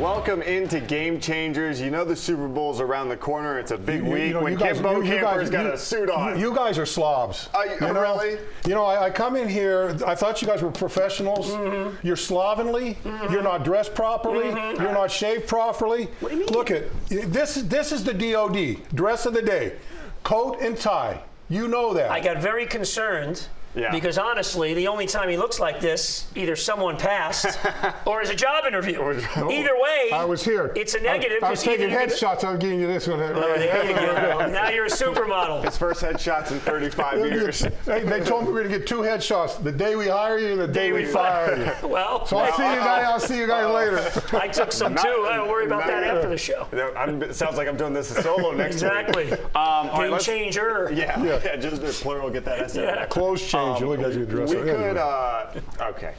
welcome into Game Changers. You know the Super Bowl's around the corner. It's a big week when Kimbo Camper's got a suit on. You guys are slobs. Really? You know, I come in here, I thought you guys were professionals. Mm-hmm. You're slovenly. Mm-hmm. You're not dressed properly. Mm-hmm. You're not shaved properly. What do you mean? Look at this is the DOD, dress of the day. Coat and tie. You know that. I got very concerned. Yeah. Because honestly, the only time he looks like this, either someone passed or is a job interview. Either way, I was here. It's a negative. I was taking headshots. I was giving you this one. Oh, there you go. Now you're a supermodel. His first headshots in 35 years. They told me we were going to get 2 headshots: the day we hire you and the day we fire you. Well, so I'll see you guys later. I took some too. I don't worry about that after the show. It sounds like I'm doing this a solo next week. Exactly. Game changer. Yeah. Just plural. Get that S out. Close change. Look at you dress. We could. Okay.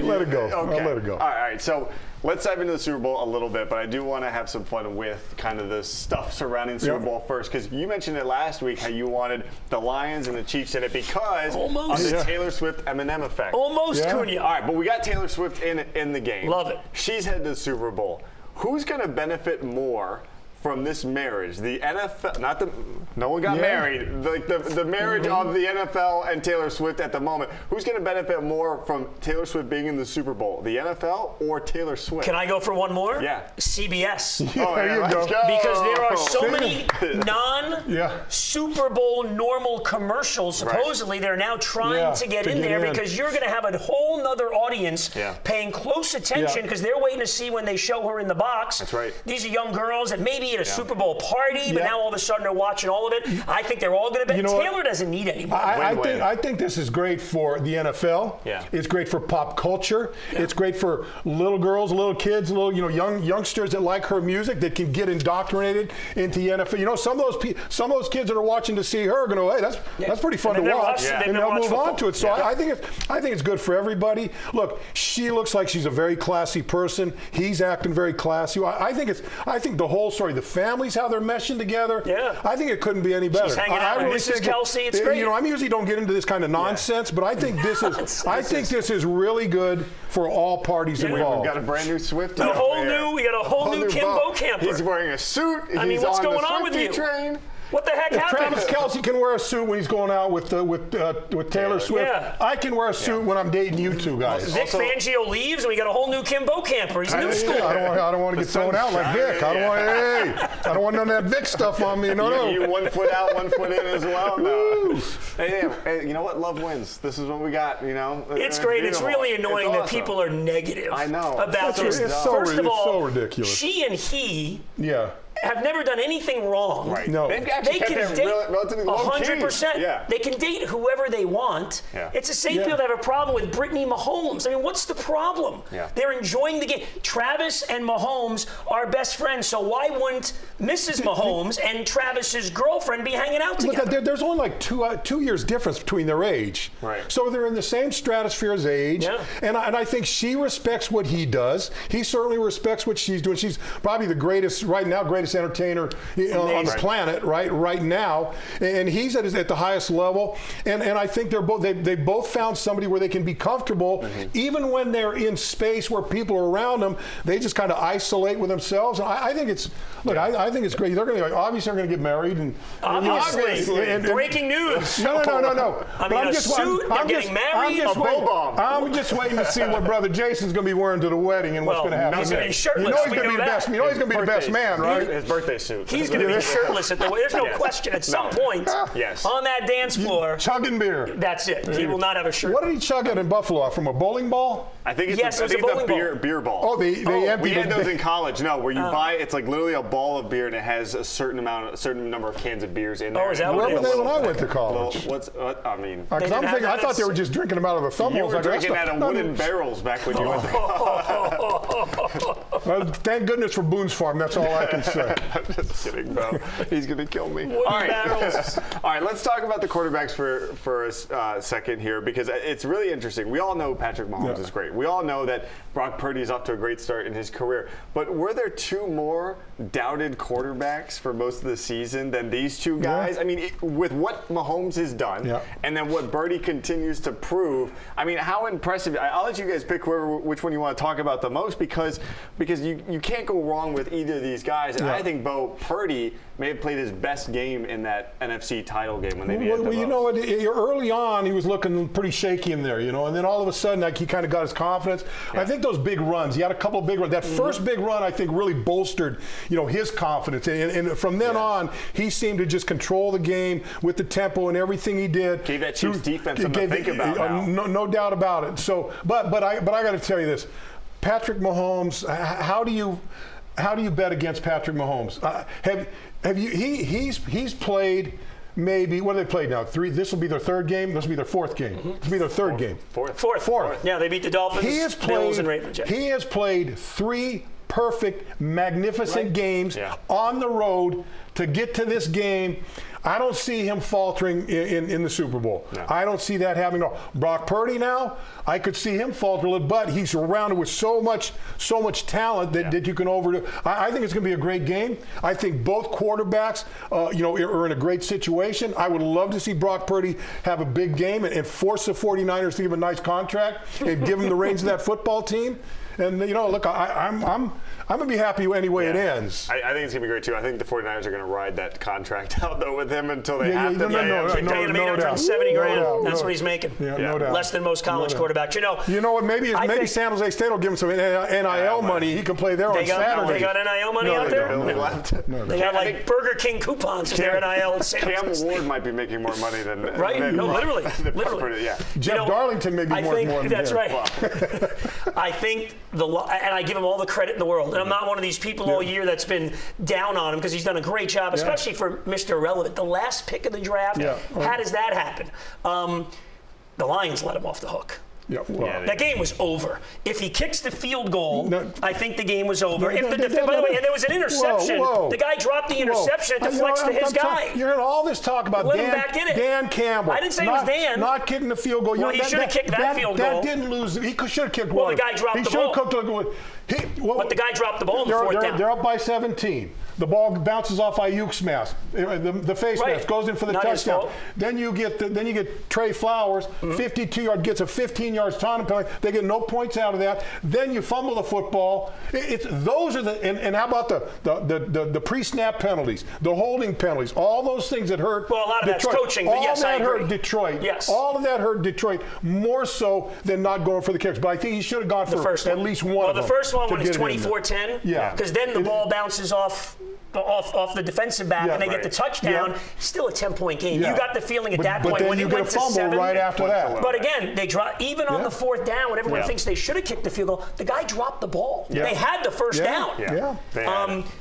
Let it go. Okay. I'll let it go. All right. So let's dive into the Super Bowl a little bit, but I do want to have some fun with kind of the stuff surrounding the Super Bowl first, because you mentioned it last week how you wanted the Lions and the Chiefs in it because of the Taylor Swift Eminem effect. Almost, Cunha. All right, but we got Taylor Swift in the game. Love it. She's headed to the Super Bowl. Who's going to benefit more from this marriage? The NFL, no one got married. The marriage of the NFL and Taylor Swift at the moment. Who's going to benefit more from Taylor Swift being in the Super Bowl? The NFL or Taylor Swift? Can I go for one more? Yeah. CBS. There you go. Because there are so many non-Super Bowl normal commercials. Supposedly, they're now trying to get in there because you're going to have a whole nother audience paying close attention because they're waiting to see when they show her in the box. That's right. These are young girls that maybe at a Super Bowl party, but now all of a sudden they're watching all of it. I think they're all going to bet. Taylor doesn't need anymore. I think this is great for the NFL. Yeah. It's great for pop culture. Yeah. It's great for little girls, little kids, youngsters that like her music that can get indoctrinated into the NFL. You know, some of those kids that are watching to see her are going to, hey, that's pretty fun to watch, and they'll move on to it. So I think it's good for everybody. Look, she looks like she's a very classy person. He's acting very classy. I think the whole story, the families, how they're meshing together. Yeah. I think it couldn't be any better. She's hanging out with Mrs. Kelsey. It's great. You know, I usually don't get into this kind of nonsense, but I think this is really good for all parties involved. We've got a brand new Swift. We got a whole new Kimbo Camper. He's wearing a suit. I mean, what's going on with you? Train. What the heck happened? Travis Kelsey can wear a suit when he's going out with Taylor Swift. Yeah. I can wear a suit when I'm dating you two guys. Vic Fangio leaves, and we got a whole new Kimbo Camper. He's new school. I don't want to get thrown out like Vic. I don't want none of that Vic stuff on me. No. You 1 foot out, 1 foot in as well. No. Hey, you know what? Love wins. This is what we got. You know. It's great. It's really annoying that people are negative. I know about this. First of all, so ridiculous. She and he. Have never done anything wrong. Right. No. They can date relatively 100%. Yeah. They can date whoever they want. Yeah. It's the same people that have a problem with Brittany Mahomes. I mean, what's the problem? Yeah. They're enjoying the game. Travis and Mahomes are best friends, so why wouldn't Mrs. Mahomes and Travis's girlfriend be hanging out together? Look, there's only like 2 years difference between their age. Right. So they're in the same stratosphere as age. Yeah. And I think she respects what he does. He certainly respects what she's doing. She's probably the greatest entertainer on the planet right now, and he's at the highest level. And I think they both found somebody where they can be comfortable, even when they're in space where people are around them. They just kind of isolate with themselves. And I think it's I think it's great. They're going to obviously they're going to get married and obviously and breaking news. No. I mean, I'm getting married. I'm just waiting to see what brother Jason's going to be wearing to the wedding and what's going to happen. He's going to be shirtless. You know he's going to be the best. You know he's going to be the best man, right? His birthday suit. He's going to be shirtless at the wedding. There's no question. At some point, on that dance floor, chugging beer. That's it. He will not have a shirt. What did he chug at in Buffalo? From a bowling ball? I think it's a beer ball. Oh, they emptied. We had those in college. No, where you buy it's like literally a ball of beer and it has a certain number of cans of beers in there. Oh, is that what it is? Where were they when I went to college? I mean, I thought they were just drinking them out of the thumb holes. You were drinking out of wooden barrels back when you went to college. Well, thank goodness for Boone's Farm. That's all I can say. I'm just kidding, bro. He's going to kill me. All right, let's talk about the quarterbacks for a second here, because it's really interesting. We all know Patrick Mahomes is great. We all know that Brock Purdy is off to a great start in his career. But were there two more doubted quarterbacks for most of the season than these two guys? I mean, with what Mahomes has done and then what Purdy continues to prove, I mean, how impressive. I'll let you guys pick which one you want to talk about the most, because because you can't go wrong with either of these guys. And I think Bo Purdy may have played his best game in that NFC title game when they beat the you know what? Early on, he was looking pretty shaky in there, and then all of a sudden, like, he kind of got his confidence. Yeah. I think those big runs, he had a couple of big runs. That first big run, I think, really bolstered, his confidence. And from then on, he seemed to just control the game with the tempo and everything he did. Gave that Chiefs defense something to think about now. No doubt about it. So, but I got to tell you this, Patrick Mahomes. How do you bet against Patrick Mahomes? Have you? He's played. Maybe, what have they played now? 3. This will be their third game. This will be their fourth game. This will be their third game. Fourth. Yeah, they beat the Dolphins, Bills, and Ravens. He has played 3 perfect, magnificent games on the road to get to this game. I don't see him faltering in the Super Bowl. No. I don't see that happening at all. Brock Purdy now, I could see him falter a little, but he's surrounded with so much talent that you can overdo. I think it's going to be a great game. I think both quarterbacks, are in a great situation. I would love to see Brock Purdy have a big game and force the 49'ers to give him a nice contract and give him the reins of that football team. And, look, I'm going to be happy any way it ends. I think it's going to be great, too. I think the 49ers are going to ride that contract out, though, with him until they have to. Paying him $870,000. That's what he's making. No doubt. Less than most college quarterbacks. You know what? Maybe San Jose State will give him some NIL money. He can play there on Saturday. They got NIL money out there? They got, like, Burger King coupons for their NIL at San Jose. Cam Ward might be making more money than literally. Jeff Darlington may be more than him. That's right. I think and I give him all the credit in the world. And I'm not one of these people all year that's been down on him because he's done a great job, especially for Mr. Irrelevant. The last pick of the draft, how does that happen? The Lions let him off the hook. That game was over. If he kicks the field goal, I think the game was over. By the way, and there was an interception. The guy dropped the interception. It deflects to his guy. You heard all this talk about Dan Campbell. I didn't say it was Dan. Not kicking the field goal. Well, he should have kicked that field goal. That didn't lose. He should have kicked one. Well, the guy dropped the ball. But the guy dropped the ball in the fourth down. They're up by 17. The ball bounces off Ayuk's mask. The face mask goes in for the touchdown. Then you get Trey Flowers, 52-yard, gets a 15-yard taunting penalty. They get no points out of that. Then you fumble the football. Those are and how about the pre-snap penalties, the holding penalties, all those things that hurt. Well, a lot of that's coaching, but yes, I agree. All that hurt Detroit. Yes. All of that hurt Detroit more so than not going for the kicks. But I think he should have gone for at least one of them. Well, the first one when it's 24-10. Yeah. Because then the ball bounces off the defensive back and they get the touchdown. Still a 10-point game. You got the feeling at that point when it went to 7. Right after that. But again, they dropped even on the fourth down when everyone thinks they should have kicked the field goal. The guy dropped the ball. They had the first down.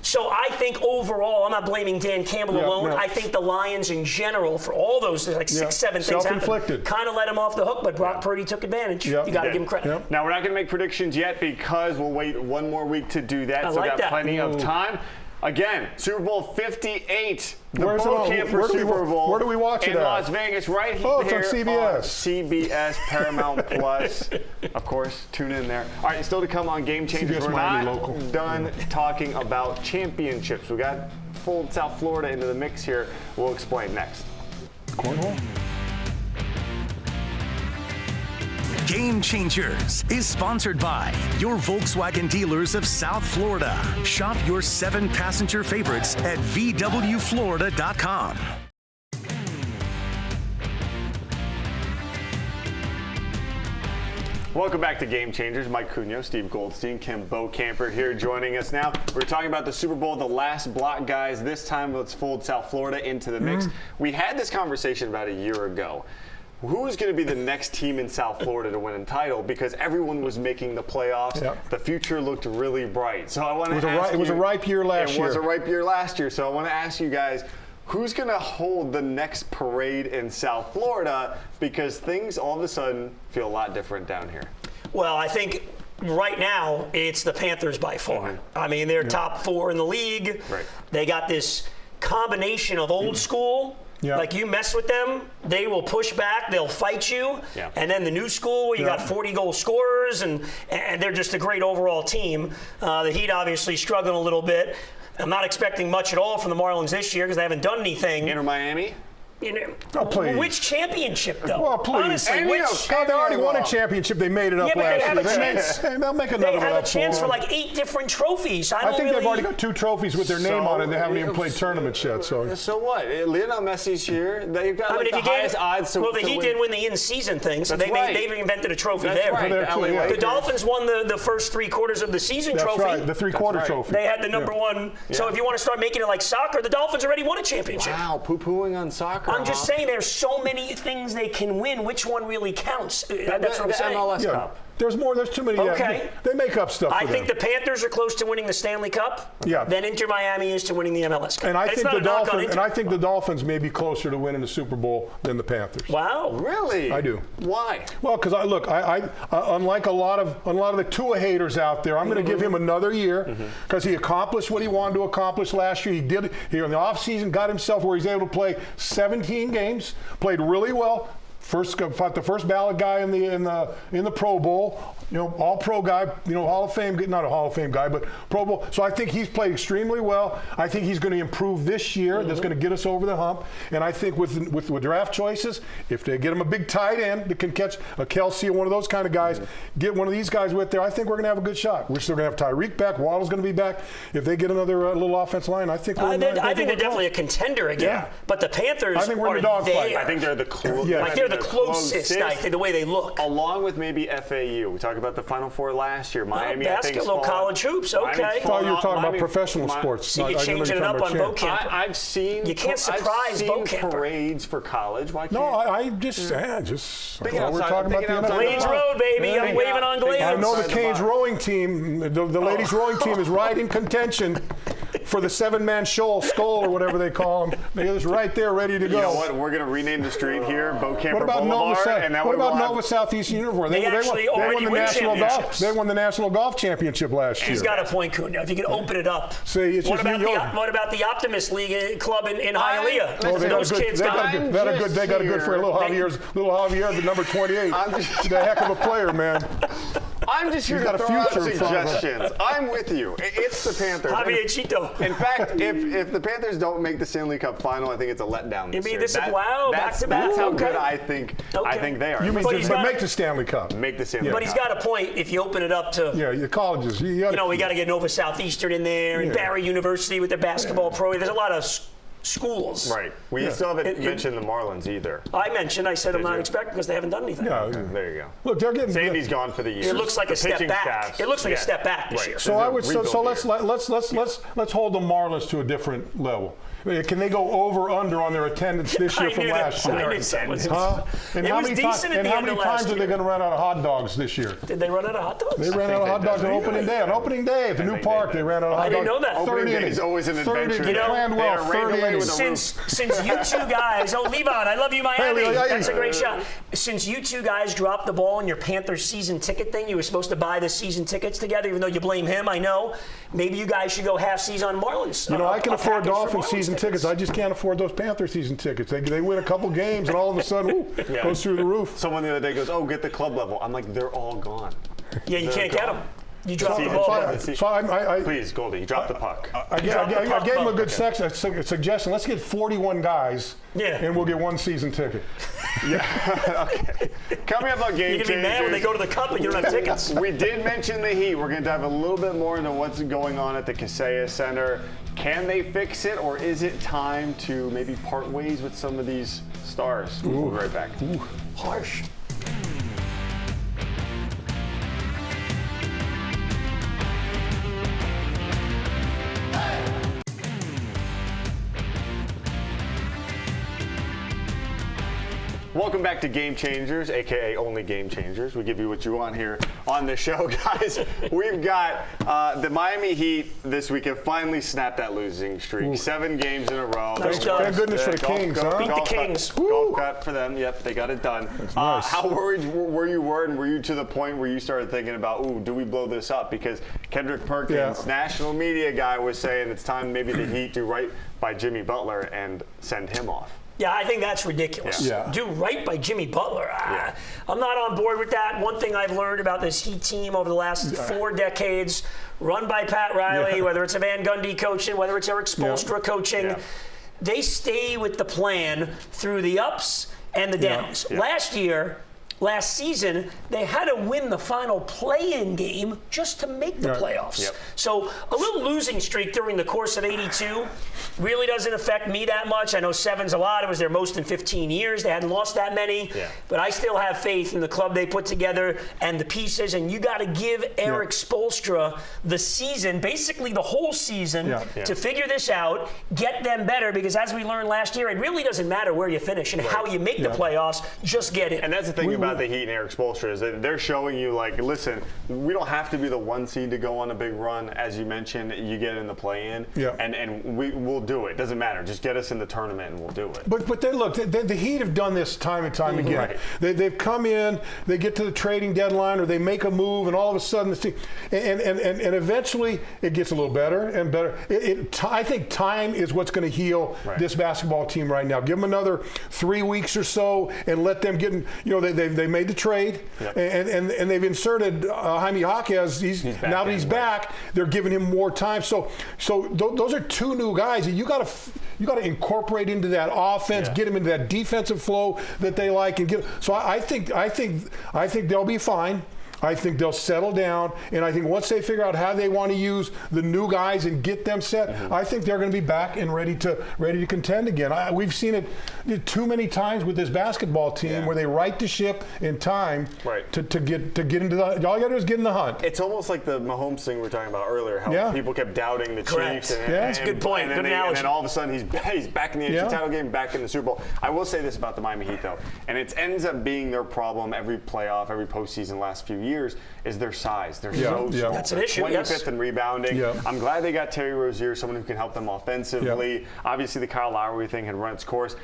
So I think overall, I'm not blaming Dan Campbell alone. I think the Lions in general, for all those 6, 7 things happened, kind of let him off the hook. But Brock Purdy took advantage. You got to give him credit. Now we're not going to make predictions yet because we'll wait one more week to do that. So we got plenty of time. Again, Super Bowl 58, the Bowl Camper Super Bowl. Where do we watch it in Las Vegas, right here. It's on CBS. CBS, Paramount Plus. Of course, tune in there. All right, still to come on Game Changers. We're not done talking about championships. We got full South Florida into the mix here. We'll explain next. Cornhole. Game Changers is sponsored by your Volkswagen dealers of South Florida. Shop your 7 passenger favorites at VWFlorida.com. Welcome back to Game Changers. Mike Cunio, Steve Goldstein, Kim Beaucamper here joining us now. We're talking about the Super Bowl, the last block, guys. This time, let's fold South Florida into the mix. We had this conversation about a year ago. Who is going to be the next team in South Florida to win a title? Because everyone was making the playoffs. The future looked really bright. So I want to ask you. It was a ripe year last year. It was a ripe year last year. So I want to ask you guys, who's going to hold the next parade in South Florida? Because things all of a sudden feel a lot different down here. Well, I think right now it's the Panthers by far. I mean, they're top 4 in the league. They got this combination of old school. Like you mess with them, they will push back, they'll fight you. And then the new school where you got 40-goal scorers, and they're just a great overall team. The Heat obviously struggling a little bit. I'm not expecting much at all from the Marlins this year because they haven't done anything. Inter Miami? Which championship, though? Well, please. Honestly, they already won a championship. They made it up but last they have year. a chance. They'll make another They one have up a chance for them. like 8 different trophies. I think they've already got 2 trophies with their name on it, and they haven't even played tournaments yet. So what? Lionel Messi's here. They've got the highest odds to Well, to he win. did win the in-season thing, so That's they've invented a trophy there. Right. The Dolphins won the first 3 quarters of the season that's trophy. right, the 3-quarter trophy. They had the number one. So if you want to start making it like soccer, the Dolphins already won a championship. Wow, poo-pooing on soccer. I'm just saying there's so many things they can win. Which one really counts? That's what I'm saying. MLS Cup. There's more. There's too many. Okay. They make up stuff. I think the Panthers are close to winning the Stanley Cup. Yeah. Then Inter Miami is to winning the MLS Cup. And I It's think not the a knock on Dolphins. Inter. And I think the Dolphins may be closer to winning the Super Bowl than the Panthers. Wow. Really? I do. Why? Well, because I unlike a lot of the Tua haters out there, I'm going to give him another year because he accomplished what he wanted to accomplish last year. He did it here in the offseason, got himself where he's able to play 17 games, played really well. Fought the first ballot guy in the Pro Bowl, All Pro guy, Hall of Fame, not a Hall of Fame guy, but Pro Bowl. So I think he's played extremely well. I think he's going to improve this year. That's going to get us over the hump. And I think with draft choices, if they get him a big tight end that can catch a Kelsey or one of those kind of guys, get one of these guys with there, I think we're going to have a good shot. We're still going to have Tyreek back. Waddle's going to be back. If they get another little offensive line, I think I think they're definitely a contender again. Yeah. But the Panthers I think we're in are the dogfight. there. I think they're the closest. Yeah. Like they're the closest, I think, the way they look. Along with maybe FAU. We talked about the Final Four last year. Miami, basketball, college hoops, okay. I thought you were talking about professional sports. So you're changing it up on boat camp. I've seen. You can't surprise boat camper. Parades for college. Why can't? No, I just I thought we were talking about the NFL. Glades Road, baby. I'm waving on Glades. I know the Canes rowing team, the ladies rowing team is right in contention for the 7-man skull or whatever they call them. They're just right there ready to go. You know what? We're going to rename the street here Boat Camper What about Boulevard. Nova Southeastern Uniform? They actually already win championships. They won the National Golf Championship last year. He's got a point, Kuna. If you can open it up. What about the Optimist League club in Hialeah? Those kids got a good for little Javier, the number 28. The heck of a player, man. I'm just here to throw out suggestions. I'm with you. It's the Panthers. Javier Chito. In fact, if the Panthers don't make the Stanley Cup final, I think it's a letdown this year. Back to back. That's how good I think they are. You mean make the Stanley Cup? Make the Stanley Cup. But he's got a point if you open it up to the colleges. We got to get Nova Southeastern in there and Barry University with their basketball pro. There's a lot of schools. Right. We still haven't mentioned the Marlins either. I said I'm not expecting because they haven't done anything. Yeah, there you go. Look, they're getting. Sandy's gone for the year. It looks like a step back. It looks like a step back this year. So let's hold the Marlins to a different level. Can they go over under on their attendance this year from last year? And how many times are they going to run out of hot dogs this year? Did they run out of hot dogs? They ran out of hot dogs on opening day. On opening day at the new park, they ran out of hot dogs. I didn't know that. Opening day is always an adventure. Planned well. 30 innings. Since you two guys, Levon, I love you, Miami. That's a great shot. Since you two guys dropped the ball in your Panthers season ticket thing, you were supposed to buy the season tickets together, even though you blame him. I know. Maybe you guys should go half season on Marlins. I can afford Dolphins season tickets. I just can't afford those Panther season tickets. They win a couple games and all of a sudden, goes through the roof. Someone the other day goes, get the club level. I'm like, they're all gone. Yeah, you can't get them. You dropped the ball. Please, Goldie, you dropped the puck. I gave him a good suggestion. Let's get 41 guys, and we'll get one season ticket. Okay. Coming up on Game Changers. You're going to be mad when they go to the Cup and you don't have tickets. We did mention the Heat. We're going to dive a little bit more into what's going on at the Kaseya Center. Can they fix it, or is it time to maybe part ways with some of these stars? We'll be right back. Harsh. Welcome back to Game Changers, a.k.a. Only Game Changers. We give you what you want here on the show, guys. We've got the Miami Heat this week have finally snapped that losing streak. 7 games in a row. Nice job. Thank goodness for the Kings, huh? Beat the Kings. Golf cut for them. Yep, they got it done. Nice. How worried were you to the point where you started thinking about, do we blow this up? Because Kendrick Perkins, national media guy, was saying it's time maybe the Heat do right by Jimmy Butler and send him off. Yeah, I think that's ridiculous. Yeah. Do right by Jimmy Butler. I'm not on board with that. One thing I've learned about this Heat team over the last 4 decades, run by Pat Riley, whether it's a Van Gundy coaching, whether it's Eric Spoelstra coaching, they stay with the plan through the ups and the downs. Last season, they had to win the final play-in game just to make the playoffs. So a little losing streak during the course of 82 really doesn't affect me that much. I know 7's a lot. It was their most in 15 years. They hadn't lost that many. But I still have faith in the club they put together and the pieces. And you got to give Eric Spoelstra the season, basically the whole season, to figure this out, get them better. Because as we learned last year, it really doesn't matter where you finish and how you make the playoffs. Just get it. And that's the thing about the Heat and Eric Spoelstra is that they're showing you, like, listen, we don't have to be the 1 seed to go on a big run. As you mentioned, you get in the play-in, and we'll do it. Doesn't matter. Just get us in the tournament, and we'll do it. But they look, the Heat have done this time and time again. They've come in, they get to the trading deadline, or they make a move, and all of a sudden, and eventually it gets a little better and better. I think time is what's going to heal this basketball team right now. Give them another 3 weeks or so, and let them get in. You know, they made the trade, and they've inserted Jaime Jaquez. Now that he's back, they're giving him more time. So those are 2 new guys that you got to incorporate into that offense, get them into that defensive flow that they like, and get. So I think they'll be fine. I think they'll settle down, and I think once they figure out how they want to use the new guys and get them set, I think they're going to be back and ready to contend again. We've seen it too many times with this basketball team where they right the ship in time to get into the. All you got to do is get in the hunt. It's almost like the Mahomes thing we were talking about earlier. How people kept doubting the Chiefs. That's a good point. Good analogy. And then all of a sudden he's back in the NFC title game, back in the Super Bowl. I will say this about the Miami Heat though, and it ends up being their problem every playoff, every postseason, last few years. Is their size. They're so small. That's an issue. 25th in rebounding. I'm glad they got Terry Rozier, someone who can help them offensively. Obviously, the Kyle Lowry thing had run its course,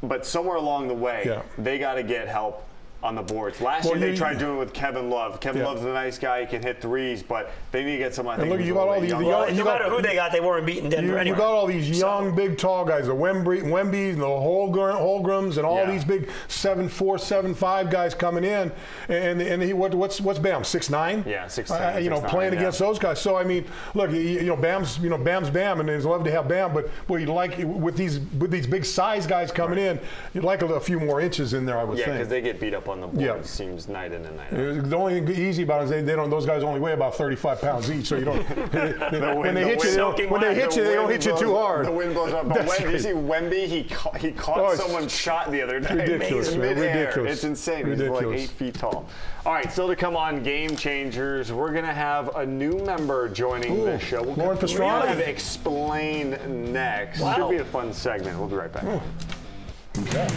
but somewhere along the way, they got to get help on the boards. Last year they tried doing it with Kevin Love. Kevin Love's a nice guy; he can hit threes, but they need to get someone. And look, you got all these. No matter who they got, they weren't beating Denver anyway. You got all these young, big, tall guys, the Wembys and the Holmgrens, and all these big 7'4", 7'5" guys coming in. And he what's Bam, 6'9"? Yeah, 6'9". Playing against those guys. So I mean, look, Bam's Bam, and it's love to have Bam, but you like with these big size guys coming in, you'd like a few more inches in there, I would think. Yeah, because they get beat up on the board. It seems night in and night out. The only thing easy about it is those guys only weigh about 35 pounds each, so you don't. When they hit you, they don't hit you too hard. The wind blows up. But did you see Wemby? He caught someone's shot the other day. Ridiculous, ridiculous. It's insane. Ridiculous. He's like 8 feet tall. All right, still to come on Game Changers, we're going to have a new member joining the show. Lauren Pastrana. We'll have Explain next. Wow. Should be a fun segment. We'll be right back. Okay.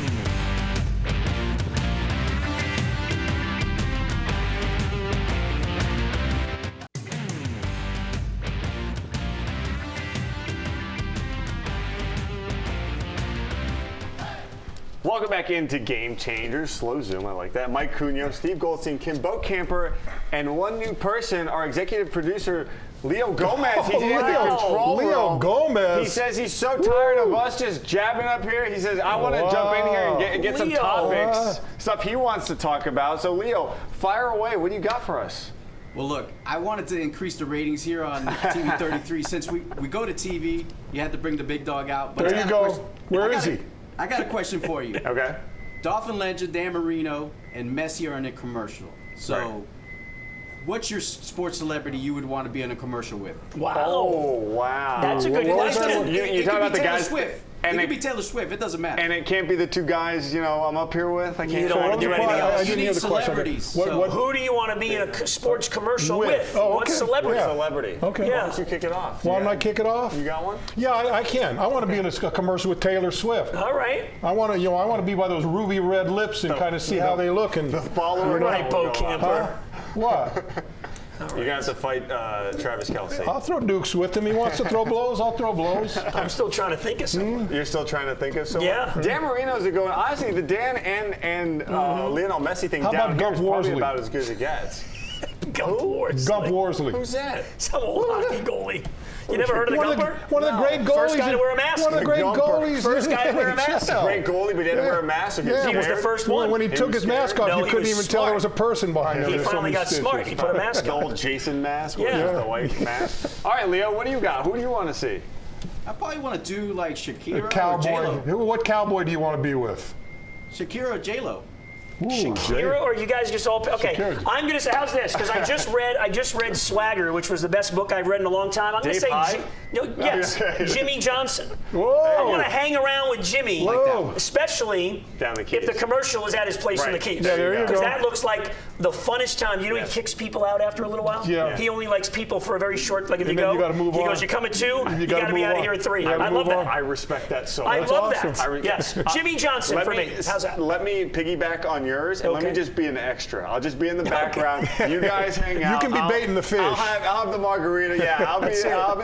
Welcome back into Game Changers. Slow zoom, I like that. Mike Cunio, Steve Goldstein, Kim Boatcamper, and one new person, our executive producer, Leo Gomez. He's in the control room. Leo Gomez. He says he's so tired of us just jabbing up here. He says, I want to jump in here and get some topics, stuff he wants to talk about. So, Leo, fire away. What do you got for us? Well, look, I wanted to increase the ratings here on TV 33. Since we go to TV, you had to bring the big dog out. But there you go. Where is he? I got a question for you. Okay. Dolphin legend Dan Marino and Messi are in a commercial. So, what's your sports celebrity you would want to be in a commercial with? Wow. Oh, wow. That's a good question. You're talking about the guys. Swift. It could be Taylor Swift. It doesn't matter. And it can't be the 2 guys, I'm up here with. I can't. You don't want to do anything else. I didn't hear the celebrities. Who do you want to be in a sports commercial with? Oh, okay. What celebrity? What celebrity? Okay. Why don't you kick it off? Why don't I kick it off? You got one? Yeah, I can. I want to be in a commercial with Taylor Swift. All right. I want to be by those ruby red lips and kind of see how they look. And follow right, Boatcamper. What? You're going to have to fight Travis Kelce. I'll throw dukes with him. He wants to throw blows, I'll throw blows. I'm still trying to think of someone. You're still trying to think of someone? Yeah. Dan Marino's going, honestly, the Dan and Lionel Messi thing down here is probably about as good as it gets. Gump Worsley. Who's that? Some old hockey goalie. You never heard of the Gumper? One of the great goalies. First guy to wear a mask. One of the great goalies. First guy to wear a mask. Great goalie, but he didn't wear a mask. He was the first one. When he took his mask off, you couldn't even tell there was a person behind him. He finally got smart. He put a mask on. The old Jason mask, yeah. The white mask. All right, Leo, what do you got? Who do you want to see? I probably want to do like Shakira Cowboy. or J-Lo. What cowboy do you want to be with? Shakira or J-Lo. Ooh, Shakira, or you guys just all okay? Shakira. I'm gonna say, how's this? Because I just read Swagger, which was the best book I've read in a long time. I'm gonna say, yes, Jimmy Johnson. Whoa. I want to hang around with Jimmy, especially Down the Keys. if the commercial is at his place in the Keys. Yeah, there you go. Because that looks like the funnest time. You know, he kicks people out after a little while. Yeah. He only likes people for a very short. Like if And you then go, you gotta move he on. goes, "You come at 2, you gotta gotta be move out of on. here at 3." You gotta I move love that. on. I respect that so I much. love awesome. that. Yes, Jimmy Johnson for me. How's that? Let me piggyback on yours, and let me just be an extra. I'll just be in the background. You guys hang out. You can be baiting the fish. I'll have the margarita. Yeah, I'll be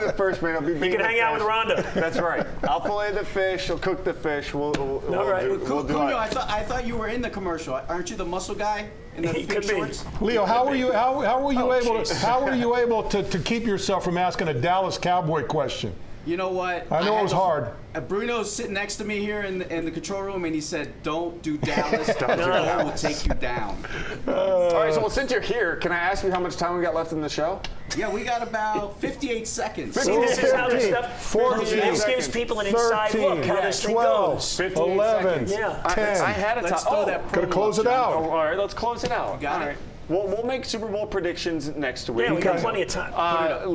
the first man. I'll be. You can hang out with Rhonda. That's right. I'll fillet the fish. She'll cook the fish. We'll do Cunio, it. I thought you were in the commercial. Aren't you the muscle guy in the He big could be. shorts? Leo, how were you able to keep yourself from asking a Dallas Cowboy question? You know what? I know it was hard. Bruno's sitting next to me here in the control room, and he said, "Don't do Dallas. Dallas will take you down." All right. So, since you're here, can I ask you how much time we got left in the show? Yeah, we got about 58 seconds. See, this is how this stuff. 14, This gives people an inside 13, look how this thing 12, goes. 15 11, seconds. Yeah. 10. I had a Let's time. throw that Gotta promo close up, it John. out. All right, let's close it out. Got All it? right. We'll make Super Bowl predictions next week. Yeah, we got plenty of time.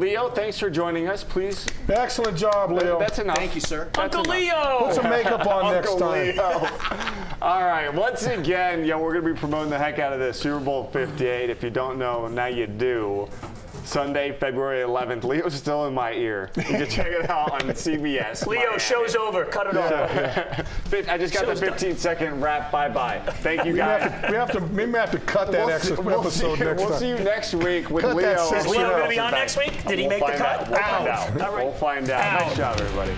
Leo, thanks for joining us. Please. Excellent job, Leo. That's enough. Thank you, sir. Uncle enough. Leo. Put some makeup on next Uncle time. Leo. All right. Once again, we're going to be promoting the heck out of this Super Bowl 58. If you don't know, now you do. Sunday, February 11th. Leo's still in my ear. You can check it out on CBS. Leo, Miami. show's over. Cut it off. I just got Show's the done. 15-second wrap. Bye-bye. Thank you, We guys. have to cut that extra episode next We'll time. see you next week with Cut Leo. that Is Leo going to be on next week? Did he make the cut? We'll find out. All right. We'll find out. Ow. Nice job, everybody.